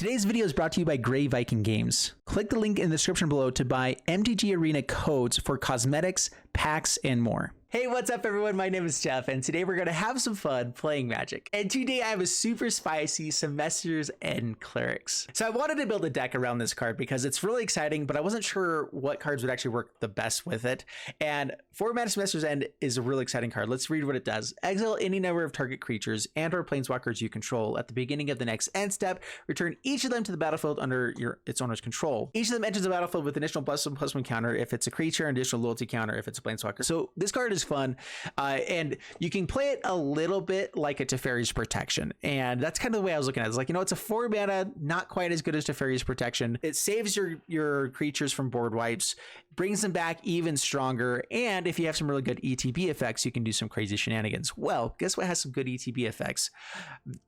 Today's video is brought to you by Grey Viking Games. Click the link in the description below to buy MTG Arena codes for cosmetics, packs, and more. Hey, what's up everyone? My name is Jeff, and today we're gonna have some fun playing Magic. And today I have a super spicy Semester's End Clerics. So I wanted to build a deck around this card because it's really exciting, but I wasn't sure what cards would actually work the best with it. And 4-mana Semester's End is a really exciting card. Let's read what it does. Exile any number of target creatures and or planeswalkers you control at the beginning of the next end step. Return each of them to the battlefield under its owner's control. Each of them enters the battlefield with an additional +1/+1 counter if it's a creature, and additional loyalty counter if it's a planeswalker. So this card is fun, and you can play it a little bit like a Teferi's Protection, and that's kind of the way I was looking at it. It's like, you know, it's a 4-mana, not quite as good as Teferi's Protection. It saves your creatures from board wipes, brings them back even stronger, and if you have some really good ETB effects, you can do some crazy shenanigans. Well, guess what has some good ETB effects?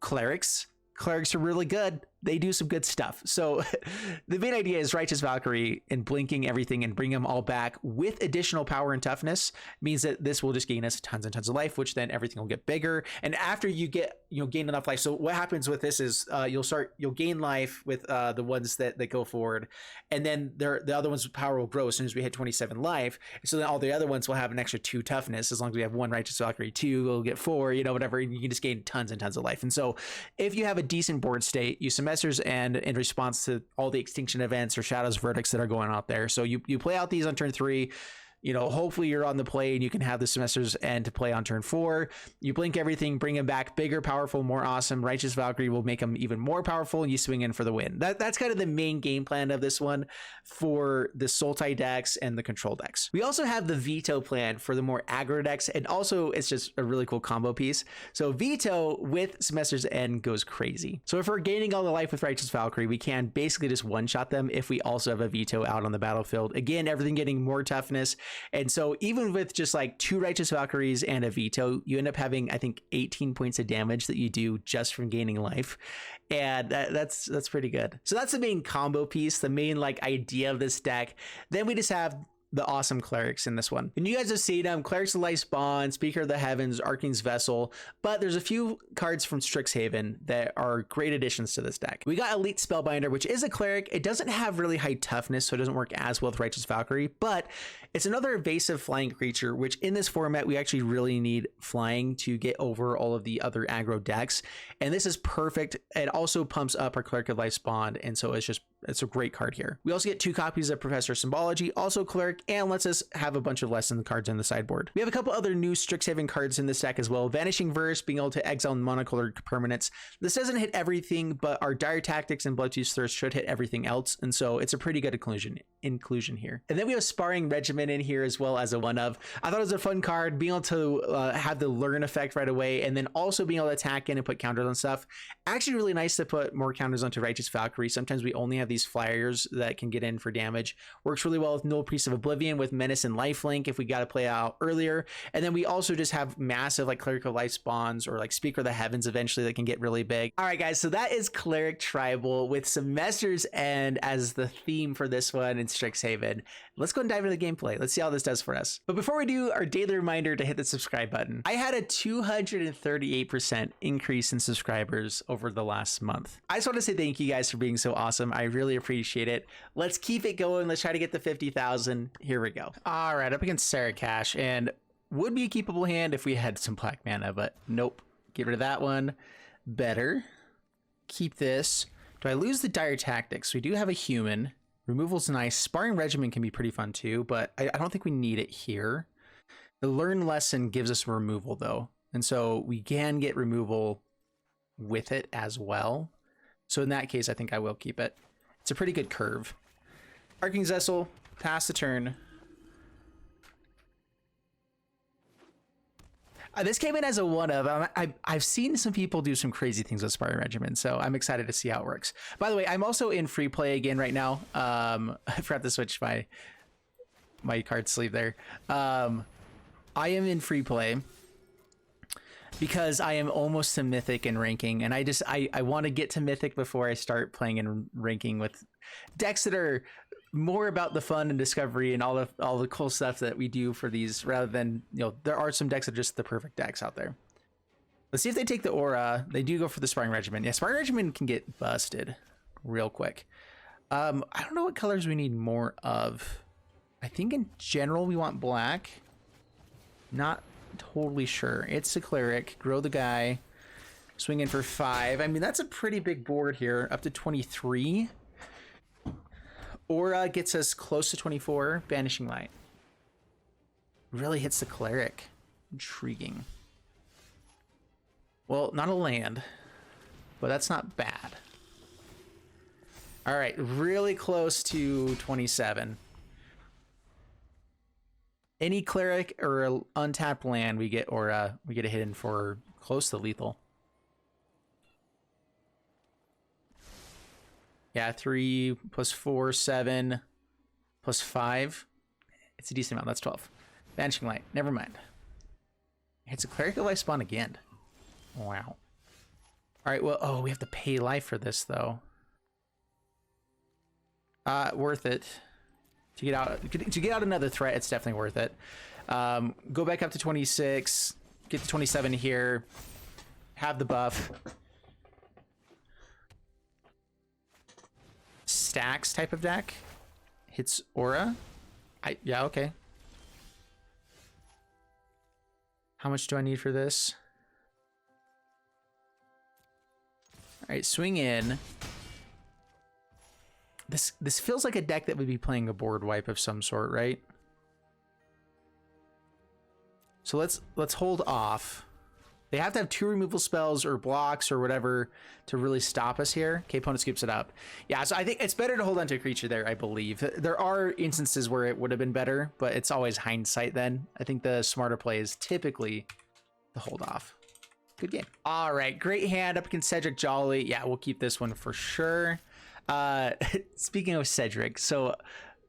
Clerics. Clerics are really good. They do some good stuff. So the main idea is Righteous Valkyrie and blinking everything and bring them all back with additional power and toughness means that this will just gain us tons and tons of life, which then everything will get bigger. And after you get, gain enough life. So what happens with this is you'll gain life with the ones that go forward, and then the other ones' power will grow as soon as we hit 27 life. So then all the other ones will have an extra 2 toughness. As long as we have 1 Righteous Valkyrie, 2 will get 4, whatever, and you can just gain tons and tons of life. And so if you have a decent board state, you Semester's End in response to all the extinction events or Shadow's verdicts that are going out there. So you play out these on turn 3. Hopefully you're on the play and you can have the Semester's End to play on turn 4. You blink everything, bring him back bigger, powerful, more awesome. Righteous Valkyrie will make him even more powerful, and you swing in for the win. That's kind of the main game plan of this one for the Sultai decks and the control decks. We also have the Vito plan for the more aggro decks, and also it's just a really cool combo piece. So Vito with Semester's End goes crazy. So if we're gaining all the life with Righteous Valkyrie, we can basically just one-shot them if we also have a Vito out on the battlefield. Again, everything getting more toughness. And so even with just like 2 Righteous Valkyries and a Vito, you end up having, I think, 18 points of damage that you do just from gaining life. And that's pretty good. So that's the main combo piece, the main idea of this deck. Then we just have the awesome clerics in this one. And you guys have seen them: Clerics of Life Spawn, Speaker of the Heavens, Archfiend's Vessel, but there's a few cards from Strixhaven that are great additions to this deck. We got Elite Spellbinder, which is a cleric. It doesn't have really high toughness, so it doesn't work as well with Righteous Valkyrie, but it's another evasive flying creature, which in this format, we actually really need flying to get over all of the other aggro decks. And this is perfect. It also pumps up our Cleric of Life Spawn, and so it's a great card here. We also get 2 copies of Professor of Symbology, also cleric, and lets us have a bunch of lesson cards in the sideboard. We have a couple other new Strixhaven cards in this deck as well. Vanishing Verse, being able to exile monocolored permanents. This doesn't hit everything, but our Dire Tactics and Bloodchief's Thirst should hit everything else, and so it's a pretty good inclusion here. And then we have Sparring Regimen in here as well as a one of. I thought it was a fun card, being able to have the learn effect right away, and then also being able to attack in and put counters on stuff. Actually really nice to put more counters onto Righteous Valkyrie. Sometimes we only have these flyers that can get in for damage. Works really well with Nullpriest of Oblivion, with Menace and Lifelink if we got to play out earlier. And then we also just have massive Cleric of Life Spawns or Speaker of the Heavens eventually that can get really big. All right, guys, so that is Cleric Tribal with Semester's End as the theme for this one in Strixhaven. Let's go and dive into the gameplay. Let's see how this does for us. But before we do, our daily reminder to hit the subscribe button. I had a 238% increase in subscribers over the last month. I just want to say thank you guys for being so awesome. I really appreciate it. Let's keep it going. Let's try to get to 50,000. Here we go. All right, up against Sarah Cash, and would be a keepable hand if we had some black mana, but nope. Get rid of that one. Better. Keep this. Do I lose the Dire Tactics? We do have a human. Removal's nice. Sparring Regimen can be pretty fun too, but I don't think we need it here. The Learn Lesson gives us removal though, and so we can get removal with it as well. So in that case, I think I will keep it. It's a pretty good curve. Archfiend's Vessel, pass the turn. This came in as a one of. I've seen some people do some crazy things with Sparring Regimen, so I'm excited to see how it works. By the way, I'm also in free play again right now. I forgot to switch my card sleeve there. I am in free play because I am almost to Mythic in ranking, and I want to get to Mythic before I start playing in ranking with decks that are more about the fun and discovery and all the cool stuff that we do for these, rather than, there are some decks that are just the perfect decks out there. Let's see if they take the Orah. They do go for the Sparring Regimen. Yeah, Sparring Regimen can get busted real quick. I don't know what colors we need more of. I think in general we want black. Not totally sure. It's a cleric. Grow the guy. Swing in for 5. I mean, that's a pretty big board here. Up to 23. Orah gets us close to 24. Vanishing Light. Really hits the cleric. Intriguing. Well, not a land, but that's not bad. All right, really close to 27. Any cleric or untapped land we get, or we get a hit in for close to lethal. Yeah, 3 plus 4, 7 plus 5. It's a decent amount. That's 12. Vanishing Light. Never mind. It's a cleric of life spawn again. Wow. All right. Well, oh, we have to pay life for this though. Worth it to get out another threat. It's definitely worth it. Go back up to 26. Get to 27 here. Have the buff. Stacks type of deck. Hits Orah. Yeah, okay. How much do I need for this? All right, swing in. This feels like a deck that would be playing a board wipe of some sort, right? So let's hold off. They have to have 2 removal spells or blocks or whatever to really stop us here. Okay, opponent scoops it up. Yeah, so I think it's better to hold on to a creature there, I believe. There are instances where it would have been better, but it's always hindsight then. I think the smarter play is typically to hold off. Good game. All right, great hand up against Cedric Jolly. Yeah, we'll keep this one for sure. Speaking of Cedric, so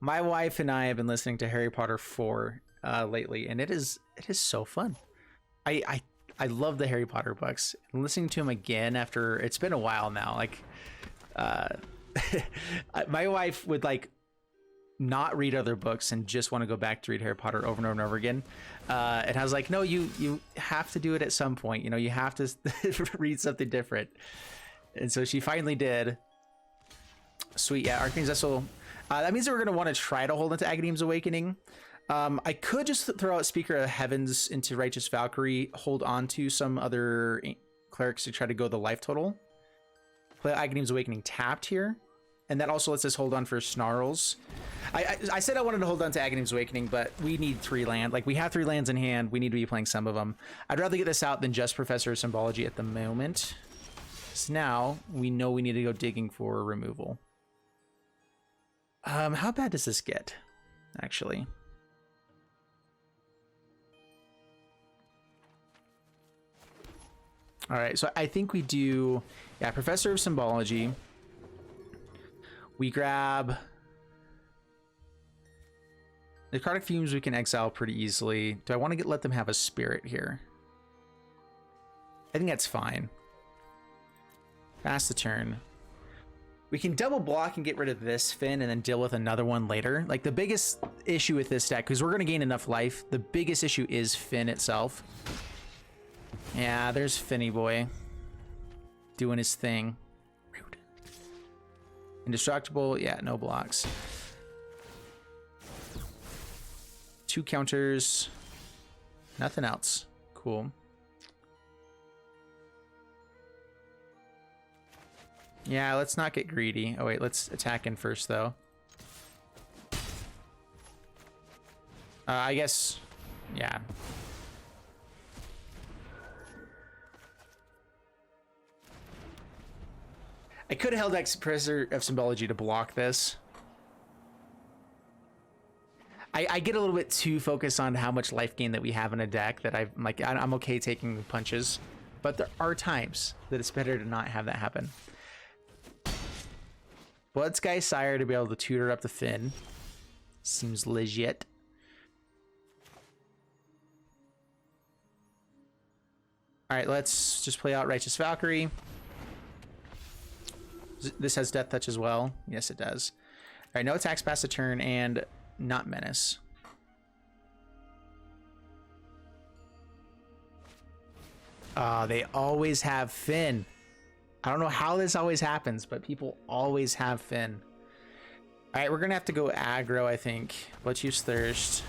my wife and I have been listening to Harry Potter 4 lately, and it is so fun. I love the Harry Potter books. And listening to them again after it's been a while now. Like, my wife would like not read other books and just want to go back to read Harry Potter over and over and over again. And I was like, no, you have to do it at some point. You know, you have to read something different. And so she finally did. Sweet, yeah, Archfiend's Vessel. That means that we're going to want to try to hold into Agadeem's Awakening. I could just throw out Speaker of Heavens into Righteous Valkyrie, hold on to some other clerics to try to go the life total. Play Agadeem's Awakening tapped here. And that also lets us hold on for Snarls. I said I wanted to hold on to Agadeem's Awakening, but we need 3 land. Like, we have 3 lands in hand. We need to be playing some of them. I'd rather get this out than just Professor of Symbology at the moment. So now we know we need to go digging for removal. How bad does this get, actually? All right, so I think we do, yeah, Professor of Symbology. We grab Necrotic Fumes. We can exile pretty easily. Do I want to let them have a spirit here? I think that's fine. Pass the turn. We can double block and get rid of this Finn and then deal with another one later. Like, the biggest issue with this deck, because we're going to gain enough life, the biggest issue is Finn itself. Yeah, there's Finny boy doing his thing. Rude. Indestructible. Yeah, no blocks. 2 counters. Nothing else. Cool. Yeah, let's not get greedy. Oh, wait, let's attack in first, though. I guess, yeah. I could have held Professor of Symbology to block this. I get a little bit too focused on how much life gain that we have in a deck that I'm okay taking punches, but there are times that it's better to not have that happen. Bloodsky Sire to be able to tutor up the Finn seems legit. All right, let's just play out Righteous Valkyrie. This has Death Touch as well. Yes, it does. All right, no attacks past the turn and not Menace. They always have Finn. I don't know how this always happens, but people always have Finn. All right, we're gonna have to go aggro, I think. Bloodchief's Thirst.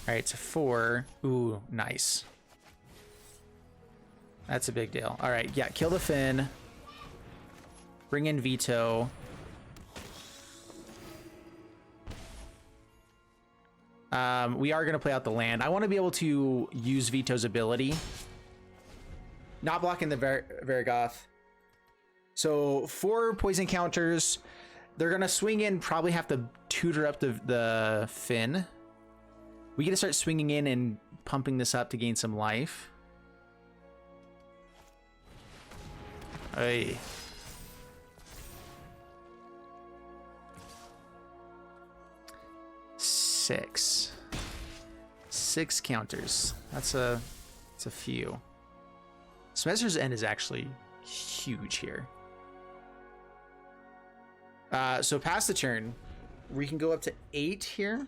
All right, it's a 4. Ooh, nice. That's a big deal. All right, yeah, kill the Finn. Bring in Vito. We are going to play out the land. I want to be able to use Vito's ability. Not blocking the Varigoth. So 4 poison counters. They're going to swing in, probably have to tutor up the Finn. We get to start swinging in and pumping this up to gain some life. Hey. Six counters. That's a few. Semester's End is actually huge here. So past the turn, we can go up to 8 here.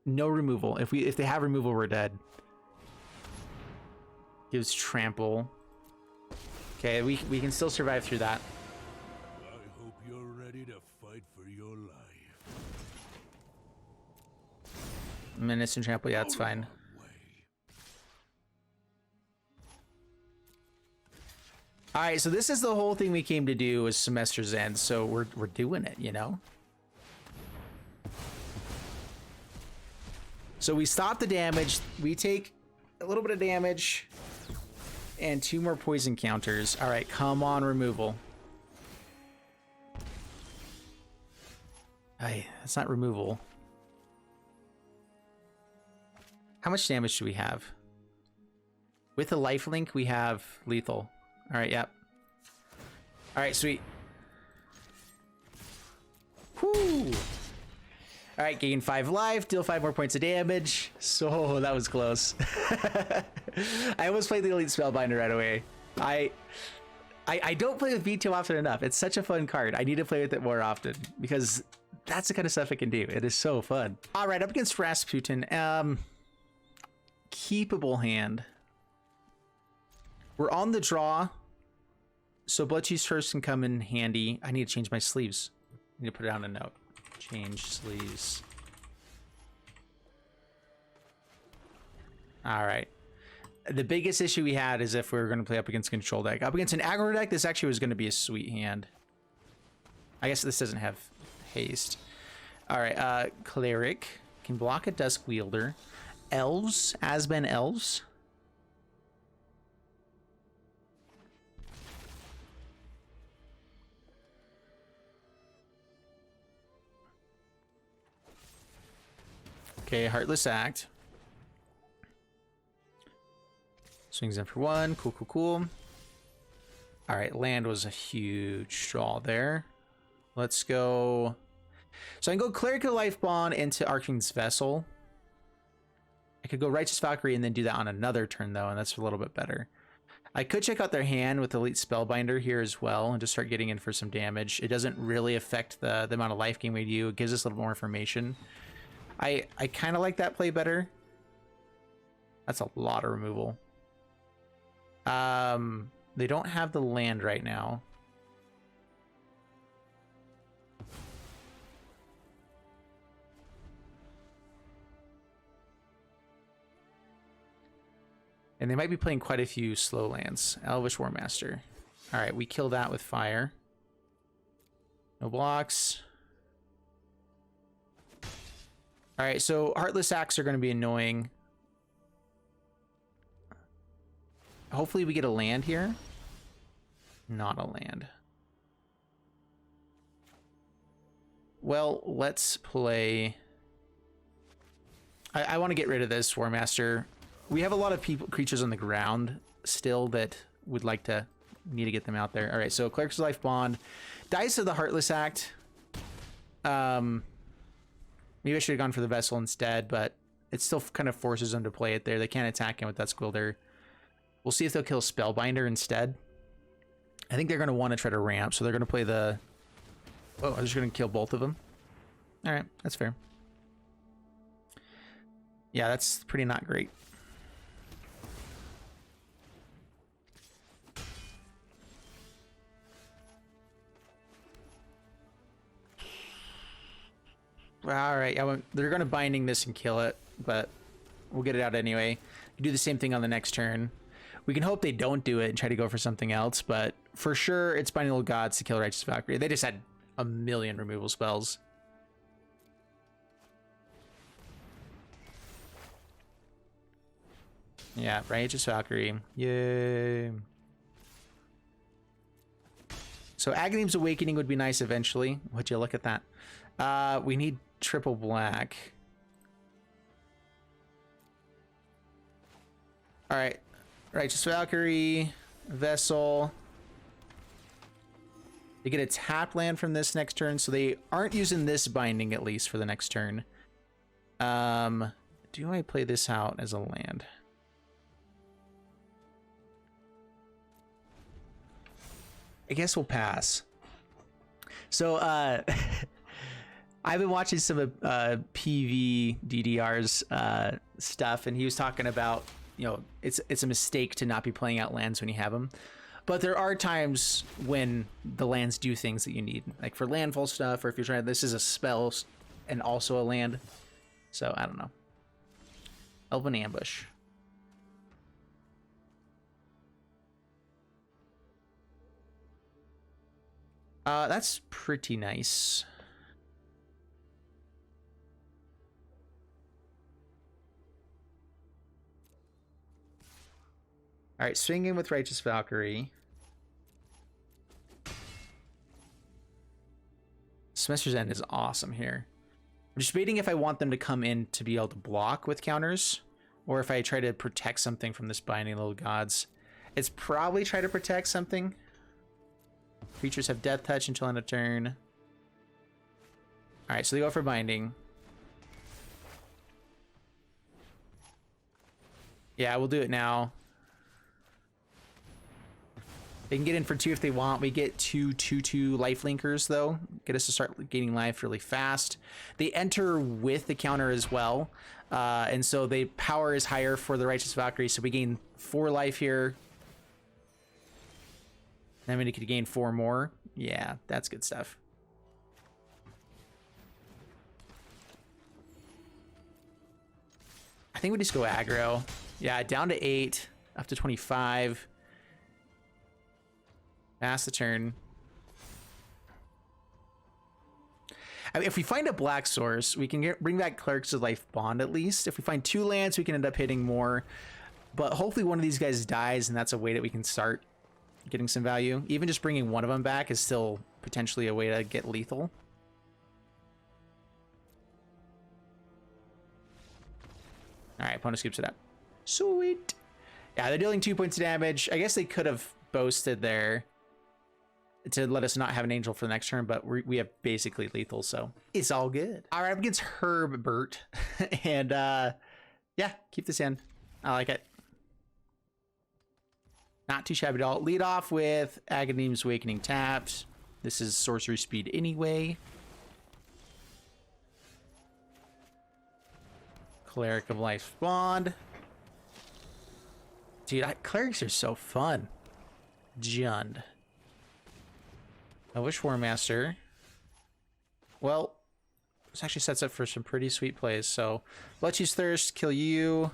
No removal. If they have removal, we're dead. Gives trample. Okay, we can still survive through that. I hope you're ready to fight for your life. Menace and trample, yeah, it's fine. All right, so this is the whole thing we came to do is Semester's End, so we're doing it, you know? So we stop the damage, we take a little bit of damage, and 2 more poison counters. All right, come on, removal. Hey, that's not removal. How much damage do we have? With the lifelink, we have lethal. All right, yep. All right, sweet. Whoo! All right, gain 5 life, deal 5 more points of damage. So that was close. I almost played the Elite Spellbinder right away. I don't play with Vito often enough. It's such a fun card. I need to play with it more often because that's the kind of stuff it can do. It is so fun. All right, up against Rasputin. Keepable hand. We're on the draw, so Bloodchief's First can come in handy. I need to change my sleeves. I need to put it on a note. Change sleeves. All right. The biggest issue we had is if we were going to play up against control deck. Up against an aggro deck, this actually was going to be a sweet hand. I guess this doesn't have haste. All right, Cleric can block a Dusk Wielder. Elves, Asben Elves. Okay, Heartless Act. Swings in for 1. Cool, cool, cool. All right, land was a huge draw there. Let's go. So I can go Cleric of Life Bond into Archfiend's Vessel. I could go Righteous Valkyrie and then do that on another turn, though, and that's a little bit better. I could check out their hand with Elite Spellbinder here as well and just start getting in for some damage. It doesn't really affect the amount of life gain we do. It gives us a little more information. I kind of like that play better. That's a lot of removal. They don't have the land right now. And they might be playing quite a few slow lands. Elvish Warmaster. All right, we kill that with fire. No blocks. All right, so Heartless Acts are going to be annoying. Hopefully we get a land here. Not a land. Well, let's play... I want to get rid of this Warmaster. We have a lot of creatures on the ground still that would like to need to get them out there. All right, so Cleric's Life Bond. Dice of the Heartless Act. Maybe I should have gone for the Vessel instead, but it still kind of forces them to play it there. They can't attack him with that Squilder. We'll see if they'll kill Spellbinder instead. I think they're going to want to try to ramp, so they're going to play the Oh, I'm just gonna kill both of them. All right, that's fair. Yeah, that's pretty not great. All right, they're gonna binding this and kill it, but we'll get it out anyway. You do the same thing on the next turn. We can hope they don't do it and try to go for something else, but for sure it's binding little gods to kill Righteous Valkyrie. They just had a million removal spells. Yeah, Righteous Valkyrie. Yay. So Agadeem's Awakening would be nice eventually. Would you look at that? We need triple black. All right, Righteous Valkyrie, Vessel. They get a tap land from this next turn, so they aren't using this binding at least for the next turn. Do I play this out as a land? I guess we'll pass. So I've been watching some of PV DDR's stuff, and he was talking about, you know, it's a mistake to not be playing out lands when you have them, but there are times when the lands do things that you need, like for landfall stuff, or if you're trying, this is a spell and also a land. So I don't know. Elven Ambush. That's pretty nice. All right, swinging with Righteous Valkyrie. Semester's End is awesome here. I'm just debating if I want them to come in to be able to block with counters, or if I try to protect something from this binding little gods. It's probably try to protect something. Creatures have death touch until end of turn. All right, so they go for binding. Yeah, we'll do it now. They can get in for 2 if they want. We get 2/2/2 life linkers though. Get us to start gaining life really fast. They enter with the counter as well. And so the power is higher for the Righteous Valkyrie. So we gain 4 life here. Then we could gain 4 more. Yeah, that's good stuff. I think we just go aggro. Yeah, down to 8, up to 25. Pass the turn. I mean, if we find a black source, we can bring back Clerics of Life Bond at least. If we find 2 lands, we can end up hitting more. But hopefully one of these guys dies, and that's a way that we can start getting some value. Even just bringing one of them back is still potentially a way to get lethal. All right, opponent scoops it up. Sweet. Yeah, they're dealing 2 points of damage. I guess they could have boasted there to let us not have an angel for the next turn, but we have basically lethal, so it's all good. All right, I'm against Herbert, and yeah, keep this in. I like it. Not too shabby at all. Lead off with Agadeem's Awakening tapped. This is sorcery speed anyway. Cleric of Life Bond. Dude, clerics are so fun. Jund. Wish War Master. Well, this actually sets up for some pretty sweet plays. So, Bloodchief's Thirst, kill you.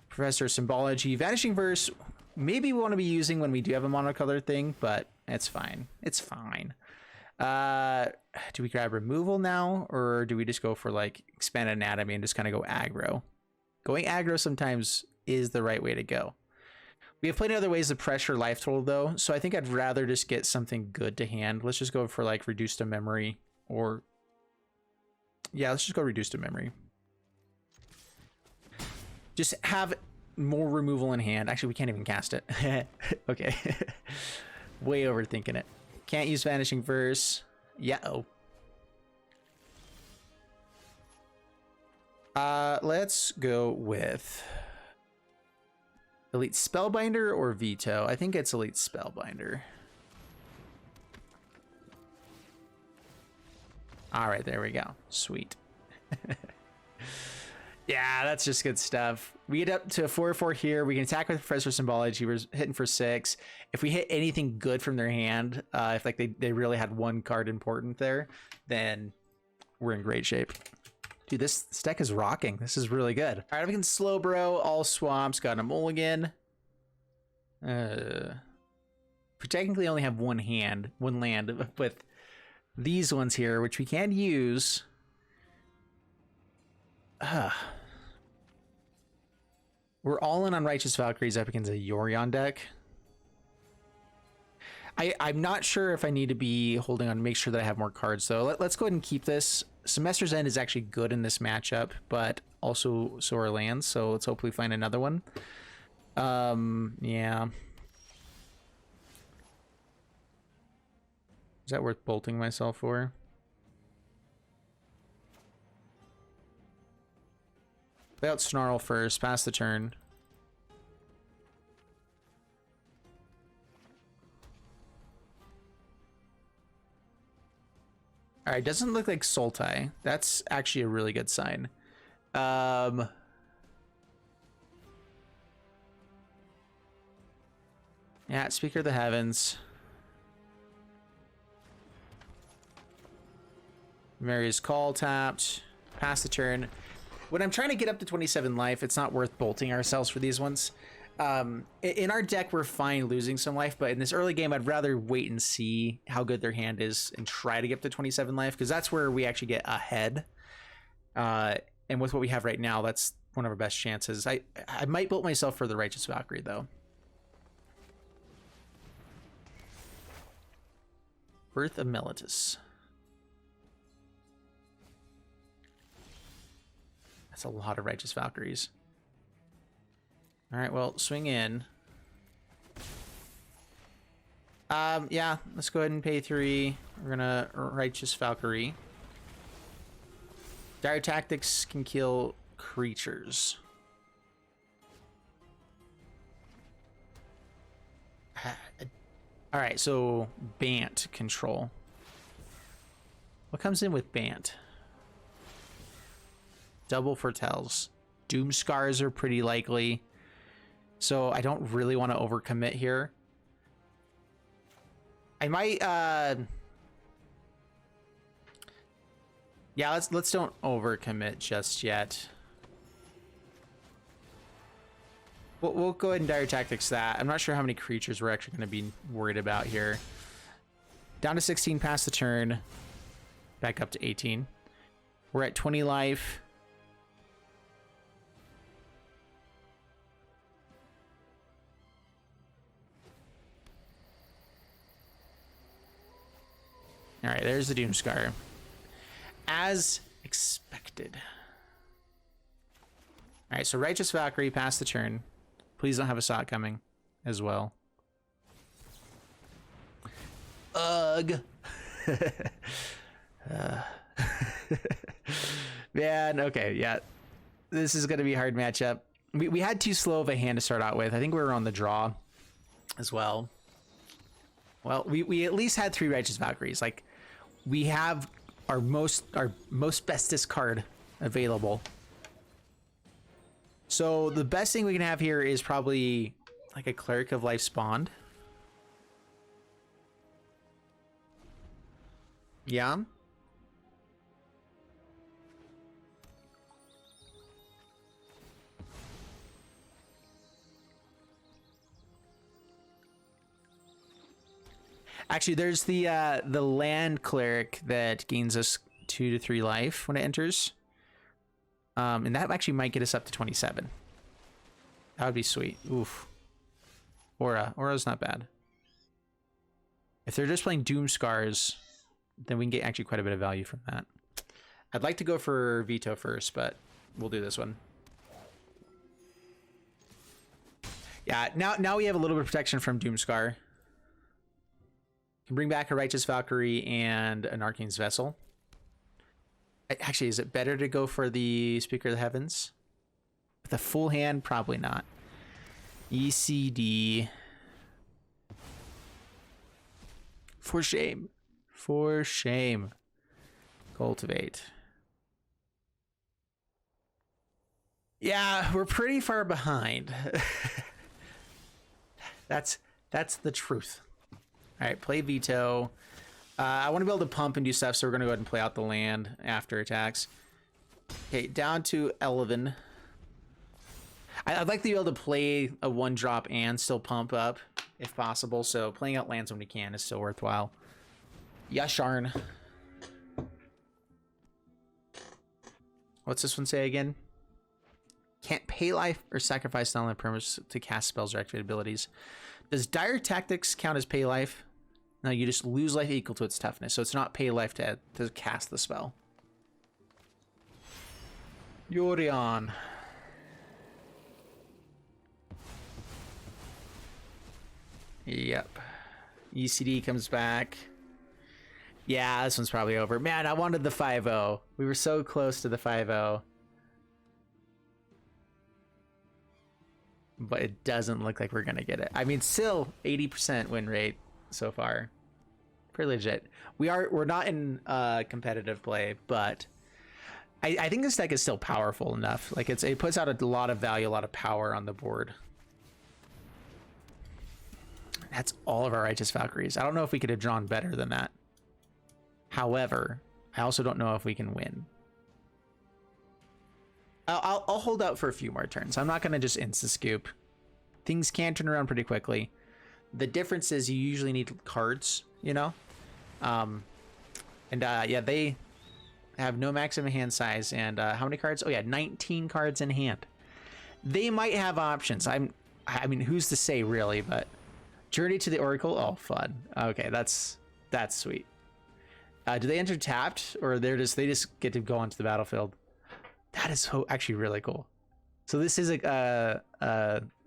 Professor of Symbology. Vanishing Verse, maybe we want to be using when we do have a monocolor thing, but it's fine. It's fine. Do we grab removal now, or do we just go for like Expanded Anatomy and just kind of go aggro? Going aggro sometimes is the right way to go. We have plenty of other ways to pressure life total though, so I think I'd rather just get something good to hand. Let's just go for like Reduced to Memory, or yeah, let's just go Reduced to Memory. Just have more removal in hand. Actually, we can't even cast it. Okay. Way overthinking it. Can't use Vanishing Verse. Yeah-oh. Let's go with Elite Spellbinder or Vito. I think it's Elite Spellbinder. All right, there we go. Sweet. Yeah, that's just good stuff. We get up to 4/4 here. We can attack with Professor of Symbology. We're hitting for 6. If we hit anything good from their hand, if like they really had one card important there, then we're in great shape. Dude, this deck is rocking. This is really good. All right, we can slow bro, all swamps, got a mulligan. We technically only have one land with these ones here, which we can use. We're all in on Righteous Valkyries up against a Yorion deck. I'm not sure if I need to be holding on to make sure that I have more cards, though. Let's go ahead and keep this. Semester's End is actually good in this matchup, but also so are lands, so let's hopefully find another one. Yeah. Is that worth bolting myself for? Play out Snarl first, pass the turn. All right, doesn't look like Sultai. That's actually a really good sign. Yeah, Speaker of the Heavens. Emeria's Call tapped. Pass the turn. When I'm trying to get up to 27 life, it's not worth bolting ourselves for these ones. In our deck, we're fine losing some life, but in this early game, I'd rather wait and see how good their hand is and try to get up to 27 life, because that's where we actually get ahead. And with what we have right now, that's one of our best chances. I might bolt myself for the Righteous Valkyrie, though. Birth of Meletus. That's a lot of Righteous Valkyries. All right, well, swing in. Yeah, let's go ahead and pay 3. We're gonna Righteous Valkyrie. Dire Tactics can kill creatures. All right, so Bant control. What comes in with Bant? Double foretells. Doom Scars are pretty likely. So I don't really want to overcommit here. I might yeah, let's don't overcommit just yet. We'll go ahead and Dire Tactics that. I'm not sure how many creatures we're actually going to be worried about here. Down to 16 past the turn. Back up to 18. We're at 20 life. All right, there's the Doomscar. As expected. All right, so Righteous Valkyrie, pass the turn. Please don't have a Sot coming as well. Ugh. Man, okay, yeah. This is going to be a hard matchup. We had too slow of a hand to start out with. I think we were on the draw as well. Well, we at least had 3 Righteous Valkyries. Like, we have our most bestest card available. So the best thing we can have here is probably like a Cleric of Life's Bond. Yeah. Actually, there's the land cleric that gains us 2 to 3 life when it enters. And that actually might get us up to 27. That would be sweet. Oof. Orah's not bad. If they're just playing Doom Scars, then we can get actually quite a bit of value from that. I'd like to go for Vito first, but we'll do this one. Yeah, now we have a little bit of protection from Doomscar. Can bring back a Righteous Valkyrie and an Arcane's Vessel. Actually, is it better to go for the Speaker of the Heavens? With a full hand, probably not. ECD. For shame. For shame. Cultivate. Yeah, we're pretty far behind. That's the truth. All right, play Vito. I want to be able to pump and do stuff, so we're going to go ahead and play out the land after attacks. Okay, down to 11. I'd like to be able to play a 1-drop and still pump up, if possible, so playing out lands when we can is still worthwhile. Yasharn. What's this one say again? Can't pay life or sacrifice non-land permanents to cast spells or activate abilities. Does Dire Tactics count as pay life? No, you just lose life equal to its toughness, so it's not pay life to cast the spell. Yorion. Yep. ECD comes back. Yeah, this one's probably over. Man, I wanted the 5-0. We were so close to the 5-0. But it doesn't look like we're going to get it. I mean, still 80% win rate so far. Pretty legit. We're not in competitive play, but I think this deck is still powerful enough. Like it puts out a lot of value, a lot of power on the board. That's all of our Righteous Valkyries. I don't know if we could have drawn better than that. However, I also don't know if we can win. I'll hold out for a few more turns. I'm not going to just insta-scoop. Things can turn around pretty quickly. The difference is you usually need cards, you know? Yeah, they have no maximum hand size. And how many cards? Oh, yeah, 19 cards in hand. They might have options. I mean, who's to say, really? But Journey to the Oracle? Oh, fun. Okay, that's sweet. Do they enter tapped, or they just get to go onto the battlefield? That is actually really cool. So this is a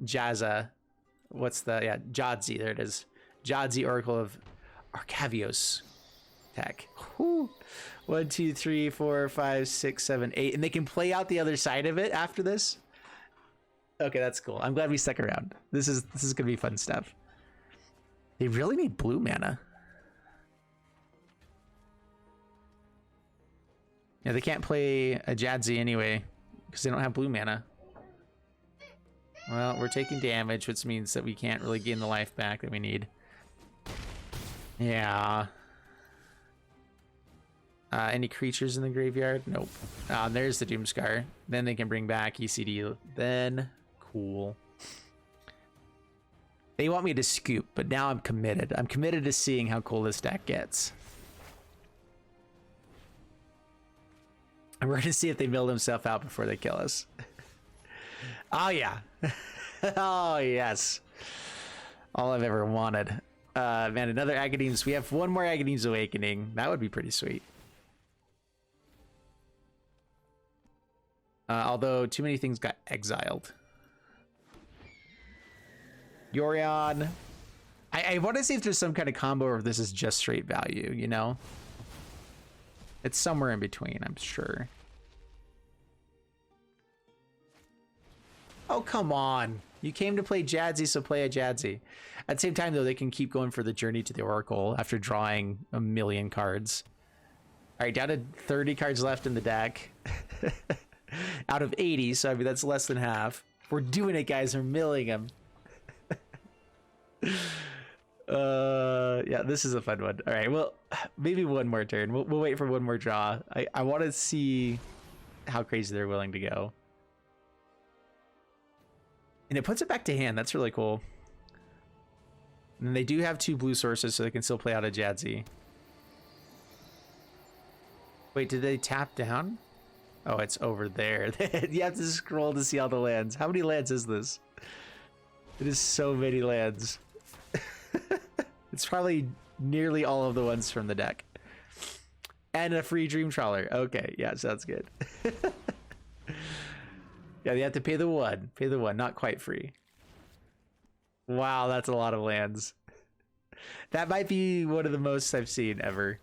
Jazza. Jadzi, there it is. Jadzi, Oracle of Arcavios tech. Whew. 1, 2, 3, 4, 5, 6, 7, 8. And they can play out the other side of it after this. Okay, that's cool. I'm glad we stuck around. This is gonna be fun stuff. They really need blue mana. Yeah, they can't play a Jadzi anyway because they don't have blue mana. Well, we're taking damage, which means that we can't really gain the life back that we need. Yeah. Any creatures in the graveyard? Nope. There's the Doomscar. Then they can bring back ECD. Then, cool. They want me to scoop, but now I'm committed. I'm committed to seeing how cool this deck gets. And we're going to see if they mill themselves out before they kill us. Oh, yeah. Oh, yes. All I've ever wanted. Man, another Agadeem's. We have one more Agadeem's Awakening. That would be pretty sweet. Although too many things got exiled. Yorion. I want to see if there's some kind of combo or if this is just straight value, you know? It's somewhere in between, I'm sure. Oh, come on. You came to play Jadzi, so play a Jadzi. At the same time, though, they can keep going for the Journey to the Oracle after drawing a million cards. All right, down to 30 cards left in the deck. Out of 80, so I mean, that's less than half. We're doing it, guys. We're milling them. Yeah, this is a fun one. All right, well, maybe one more turn. We'll wait for one more draw. I want to see how crazy they're willing to go. And it puts it back to hand. That's really cool. And they do have 2 blue sources, so they can still play out a Jadzi. Wait, did they tap down? Oh, it's over there. You have to scroll to see all the lands. How many lands is this? It is so many lands. It's probably nearly all of the ones from the deck. And a free Dream Trawler. Okay, yeah, sounds good. Yeah, you have to pay the one. Pay the one, not quite free. Wow, that's a lot of lands. That might be one of the most I've seen ever.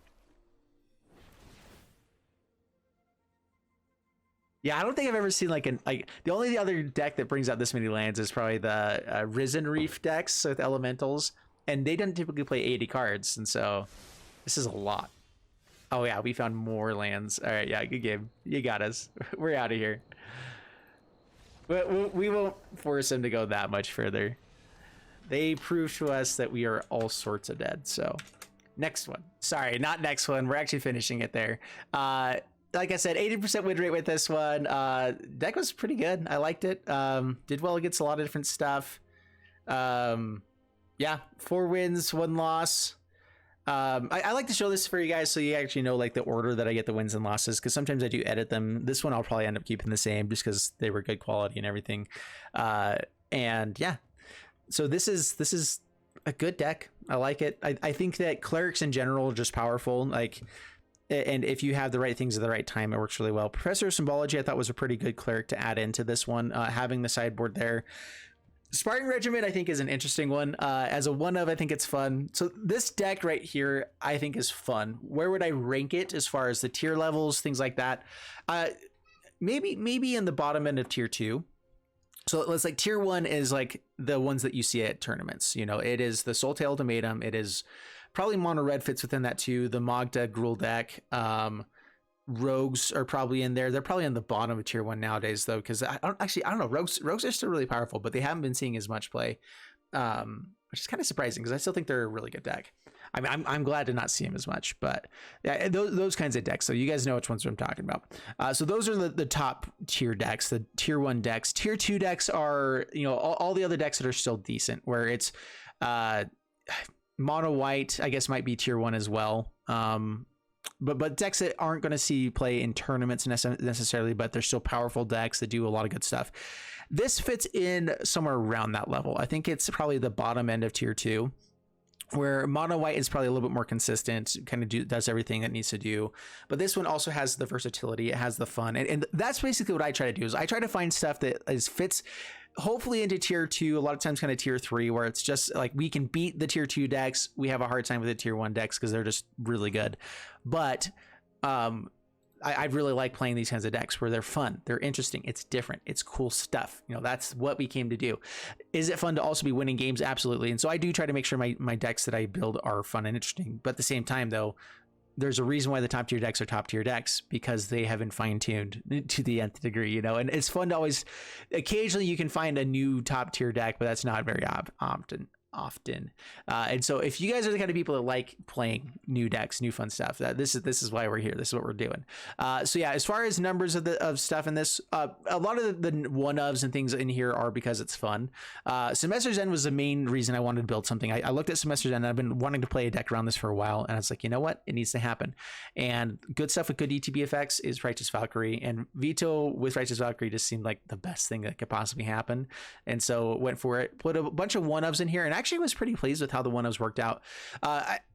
Yeah, I don't think I've ever seen like the only other deck that brings out this many lands is probably the Risen Reef decks with elementals, and they don't typically play 80 cards, and so this is a lot. Oh yeah, we found more lands. All right, yeah, good game. You got us. We're out of here. But we won't force them to go that much further. They prove to us that we are all sorts of dead. So next one. Sorry, not next one. We're actually finishing it there. Like I said, 80% win rate with this one. Deck was pretty good. I liked it. Did well against a lot of different stuff. Yeah, 4 wins, 1 loss. I like to show this for you guys so you actually know like the order that I get the wins and losses, because sometimes I do edit them. This one I'll probably end up keeping the same just because they were good quality and everything. And yeah, so this is a good deck. I like it. I think that clerics in general are just powerful. Like, and if you have the right things at the right time, it works really well. Professor of Symbology I thought was a pretty good cleric to add into this one. Having the sideboard there. Sparring Regimen I think is an interesting one. As a one of, I think it's fun. So this deck right here I think is fun. Where would I rank it as far as the tier levels, things like that? Maybe in the bottom end of tier 2. So it's like tier 1 is like the ones that you see at tournaments. You know, it is the Soul Tail Ultimatum. It is probably mono red fits within that too. The Magda Gruul deck. Rogues are probably in there. They're probably on the bottom of tier 1 nowadays though, because I don't know. Rogues are still really powerful, but they haven't been seeing as much play, which is kind of surprising because I still think they're a really good deck. I mean, I'm glad to not see them as much, but yeah, those kinds of decks. So you guys know which ones I'm talking about. So those are the top tier decks, the tier 1 decks. Tier 2 decks are, you know, all the other decks that are still decent, where it's mono white, I guess might be tier 1 as well. But decks that aren't going to see play in tournaments necessarily, but they're still powerful decks that do a lot of good stuff. This fits in somewhere around that level. I think it's probably the bottom end of tier 2, where mono white is probably a little bit more consistent, kind of does everything it needs to do. But this one also has the versatility, it has the fun, and that's basically what I try to do. Is I try to find stuff that fits hopefully into tier 2, a lot of times kind of tier 3, where it's just like we can beat the tier 2 decks. We have a hard time with the tier 1 decks because they're just really good. But I really like playing these kinds of decks where they're fun, they're interesting, it's different, it's cool stuff. You know, that's what we came to do. Is it fun to also be winning games? Absolutely. And so I do try to make sure my decks that I build are fun and interesting. But at the same time though, there's a reason why the top tier decks are top tier decks, because they have been fine-tuned to the nth degree, you know. And it's fun to always, occasionally you can find a new top tier deck, but that's not very often. And so if you guys are the kind of people that like playing new decks, new fun stuff, this is why we're here. This is what we're doing. So yeah, as far as numbers of stuff in this, a lot of the one ofs and things in here are because it's fun. Semester's End was the main reason I wanted to build something. I looked at Semester's End and I've been wanting to play a deck around this for a while, and I was like, you know what, it needs to happen. And good stuff with good ETB effects is Righteous Valkyrie, and Vito with Righteous Valkyrie just seemed like the best thing that could possibly happen. And so went for it, put a bunch of one ofs in here, and actually was pretty pleased with how the one ofs worked out.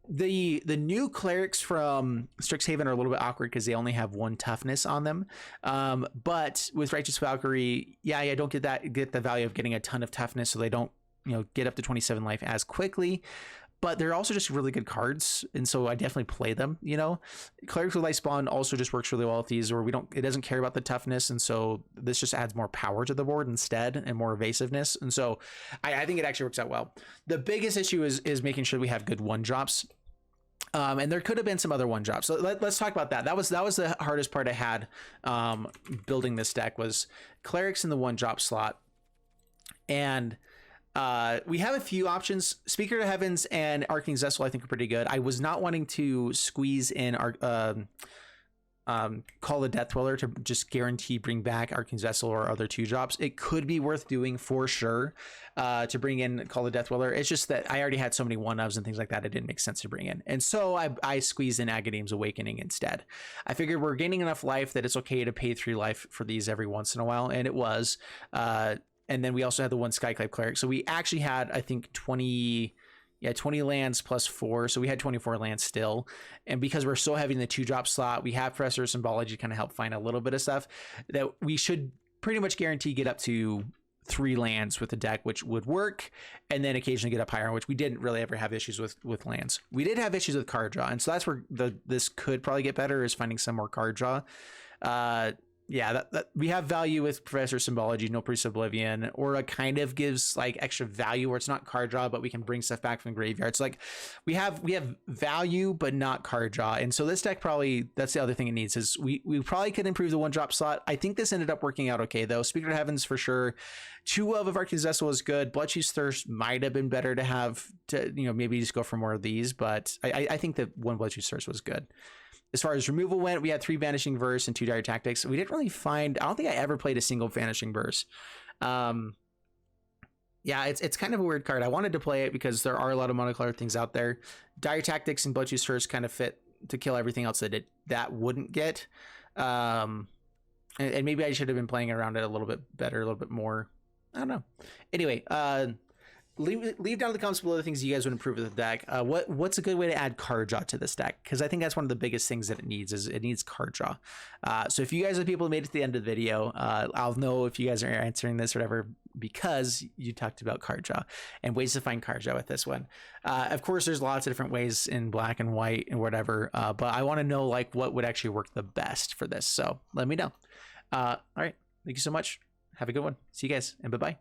The new clerics from Strixhaven are a little bit awkward because they only have 1 toughness on them. But with Righteous Valkyrie, yeah, I don't get the value of getting a ton of toughness, so they don't, you know, get up to 27 life as quickly. But they're also just really good cards, and so I definitely play them. You know, Clerics with Light Spawn also just works really well with these, where it doesn't care about the toughness, and so this just adds more power to the board instead, and more evasiveness. And so I think it actually works out well. The biggest issue is making sure we have good 1-drops. And there could have been some other 1-drops. So let's talk about that. That was the hardest part I had building this deck, was clerics in the 1-drop slot. And we have a few options. Speaker to Heavens and Arcane Zessel I think are pretty good. I was not wanting to squeeze in our Call the Death Dweller to just guarantee bring back Arcane Zessel or other 2-drops. It could be worth doing for sure, to bring in Call the Death Dweller. It's just that I already had so many 1-ofs and things like that, it didn't make sense to bring in. And so I squeezed in Agadeem's Awakening instead. I figured we're gaining enough life that it's okay to pay 3 life for these every once in a while, and it was. And then we also had the 1 Skyclave Cleric. So we actually had, I think, 20 lands plus 4. So we had 24 lands still. And because we're so heavy in the 2-drop slot, we have Professor of Symbology to kind of help find a little bit of stuff that we should pretty much guarantee get up to 3 lands with the deck, which would work. And then occasionally get up higher, which we didn't really ever have issues with lands. We did have issues with card draw. And so that's where this could probably get better, is finding some more card draw. yeah, that we have value with Professor of Symbology, Nullpriest of Oblivion. Orah kind of gives like extra value where it's not card draw, but we can bring stuff back from the graveyard. It's like we have value, but not card draw. And so this deck probably, that's the other thing it needs, is we probably could improve the 1-drop slot. I think this ended up working out okay though. Speaker of Heavens for sure. 2 of Arcane Zessel was good. Bloodchief's Thirst might have been better to have to, you know, maybe just go for more of these, but I think that 1 Bloodchief's Thirst was good. As far as removal went, we had 3 Vanishing Verse and 2 Dire Tactics. We didn't really find, I don't think I ever played a single Vanishing Verse. Yeah, it's kind of a weird card. I wanted to play it because there are a lot of monocolored things out there. Dire Tactics and Bloodchief's Thirst kind of fit to kill everything else that wouldn't get. And maybe I should have been playing around it a little bit better, a little bit more. I don't know. Anyway, leave down in the comments below the things you guys would improve with the deck. What's a good way to add card draw to this deck? Because I think that's one of the biggest things that it needs, is it needs card draw. So if you guys are the people who made it to the end of the video, I'll know if you guys are answering this or whatever, because you talked about card draw and ways to find card draw with this one. Of course, there's lots of different ways in black and white and whatever, but I want to know like what would actually work the best for this. So let me know. All right. Thank you so much. Have a good one. See you guys, and bye-bye.